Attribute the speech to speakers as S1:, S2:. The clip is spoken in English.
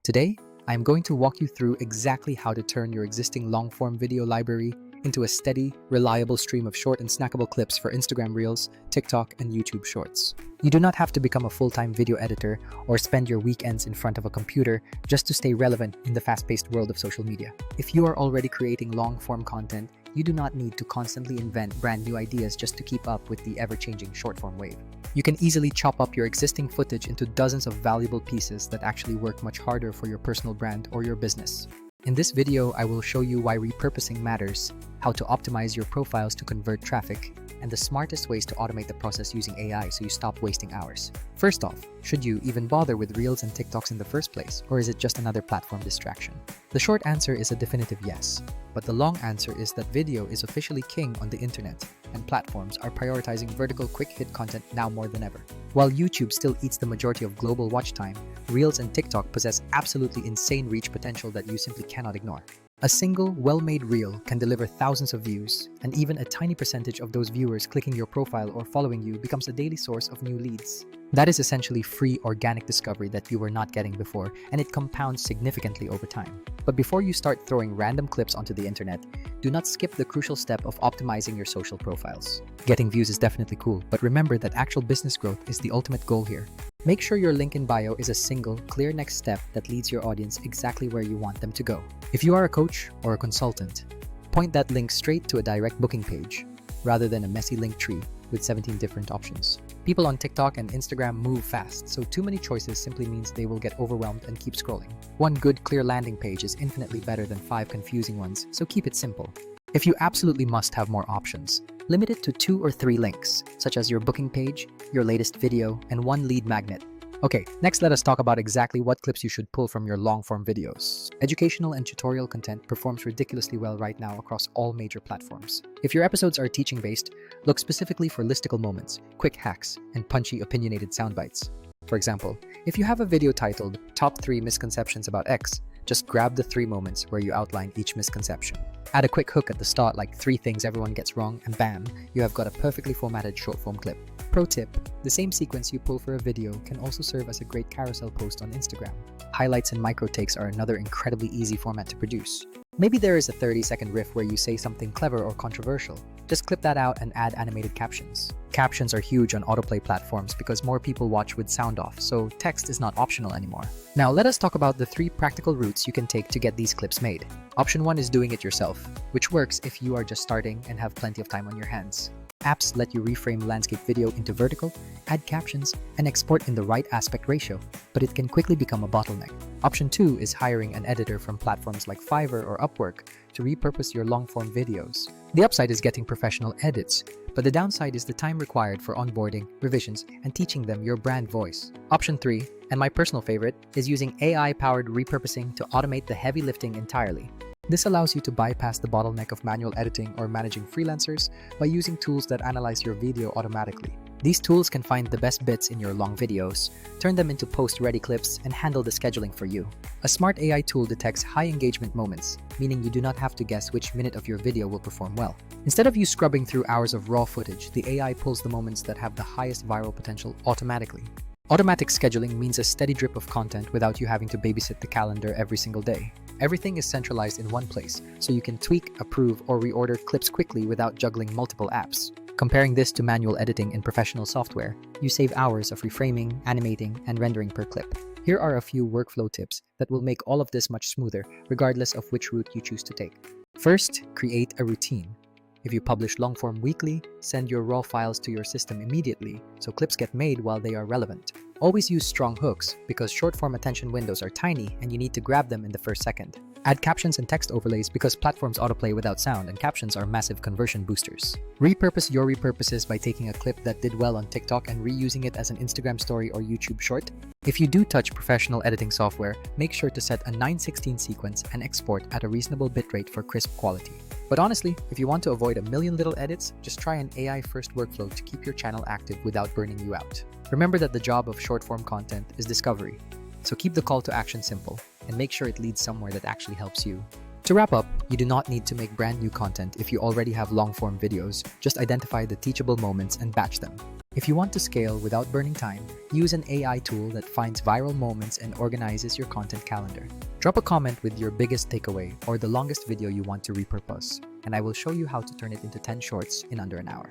S1: Today, I am going to walk you through exactly how to turn your existing long-form video library into a steady, reliable stream of short and snackable clips for Instagram Reels, TikTok, and YouTube Shorts. You do not have to become a full-time video editor or spend your weekends in front of a computer just to stay relevant in the fast-paced world of social media. If you are already creating long-form content, you do not need to constantly invent brand new ideas just to keep up with the ever-changing short-form wave. You can easily chop up your existing footage into dozens of valuable pieces that actually work much harder for your personal brand or your business. In this video, I will show you why repurposing matters, how to optimize your profiles to convert traffic, and the smartest ways to automate the process using AI so you stop wasting hours. First off, should you even bother with Reels and TikToks in the first place, or is it just another platform distraction? The short answer is a definitive yes, but the long answer is that video is officially king on the internet, and platforms are prioritizing vertical quick-hit content now more than ever. While YouTube still eats the majority of global watch time, Reels and TikTok possess absolutely insane reach potential that you simply cannot ignore. A single, well-made reel can deliver thousands of views, and even a tiny percentage of those viewers clicking your profile or following you becomes a daily source of new leads. That is essentially free organic discovery that you were not getting before, and it compounds significantly over time. But before you start throwing random clips onto the internet, do not skip the crucial step of optimizing your social profiles. Getting views is definitely cool, but remember that actual business growth is the ultimate goal here. Make sure your link in bio is a single, clear next step that leads your audience exactly where you want them to go. If you are a coach or a consultant, point that link straight to a direct booking page, rather than a messy link tree with 17 different options. People on TikTok and Instagram move fast, so too many choices simply means they will get overwhelmed and keep scrolling. One good, clear landing page is infinitely better than 5 confusing ones, so keep it simple. If you absolutely must have more options, limit it to 2 or 3 links, such as your booking page, your latest video, and one lead magnet. Okay, next let us talk about exactly what clips you should pull from your long-form videos. Educational and tutorial content performs ridiculously well right now across all major platforms. If your episodes are teaching-based, look specifically for listicle moments, quick hacks, and punchy opinionated soundbites. For example, if you have a video titled Top 3 Misconceptions About X, just grab the 3 moments where you outline each misconception. Add a quick hook at the start like 3 things everyone gets wrong, and bam, you have got a perfectly formatted short-form clip. Pro tip, the same sequence you pull for a video can also serve as a great carousel post on Instagram. Highlights and micro takes are another incredibly easy format to produce. Maybe there is a 30-second riff where you say something clever or controversial. Just clip that out and add animated captions. Captions are huge on autoplay platforms because more people watch with sound off, so text is not optional anymore. Now let us talk about the 3 practical routes you can take to get these clips made. Option 1 is doing it yourself, which works if you are just starting and have plenty of time on your hands. Apps let you reframe landscape video into vertical, add captions, and export in the right aspect ratio, but it can quickly become a bottleneck. Option 2 is hiring an editor from platforms like Fiverr or Upwork to repurpose your long-form videos. The upside is getting professional edits, but the downside is the time required for onboarding, revisions, and teaching them your brand voice. Option 3, and my personal favorite, is using AI-powered repurposing to automate the heavy lifting entirely. This allows you to bypass the bottleneck of manual editing or managing freelancers by using tools that analyze your video automatically. These tools can find the best bits in your long videos, turn them into post-ready clips, and handle the scheduling for you. A smart AI tool detects high engagement moments, meaning you do not have to guess which minute of your video will perform well. Instead of you scrubbing through hours of raw footage, the AI pulls the moments that have the highest viral potential automatically. Automatic scheduling means a steady drip of content without you having to babysit the calendar every single day. Everything is centralized in one place, so you can tweak, approve, or reorder clips quickly without juggling multiple apps. Comparing this to manual editing in professional software, you save hours of reframing, animating, and rendering per clip. Here are a few workflow tips that will make all of this much smoother, regardless of which route you choose to take. First, create a routine. If you publish long-form weekly, send your raw files to your system immediately, so clips get made while they are relevant. Always use strong hooks, because short-form attention windows are tiny and you need to grab them in the first second. Add captions and text overlays because platforms autoplay without sound and captions are massive conversion boosters. Repurpose your repurposes by taking a clip that did well on TikTok and reusing it as an Instagram story or YouTube short. If you do touch professional editing software, make sure to set a 9:16 sequence and export at a reasonable bitrate for crisp quality. But honestly, if you want to avoid a million little edits, just try an AI-first workflow to keep your channel active without burning you out. Remember that the job of short-form content is discovery, so keep the call to action simple and make sure it leads somewhere that actually helps you. To wrap up, you do not need to make brand new content if you already have long-form videos. Just identify the teachable moments and batch them. If you want to scale without burning time, use an AI tool that finds viral moments and organizes your content calendar. Drop a comment with your biggest takeaway or the longest video you want to repurpose, and I will show you how to turn it into 10 shorts in under an hour.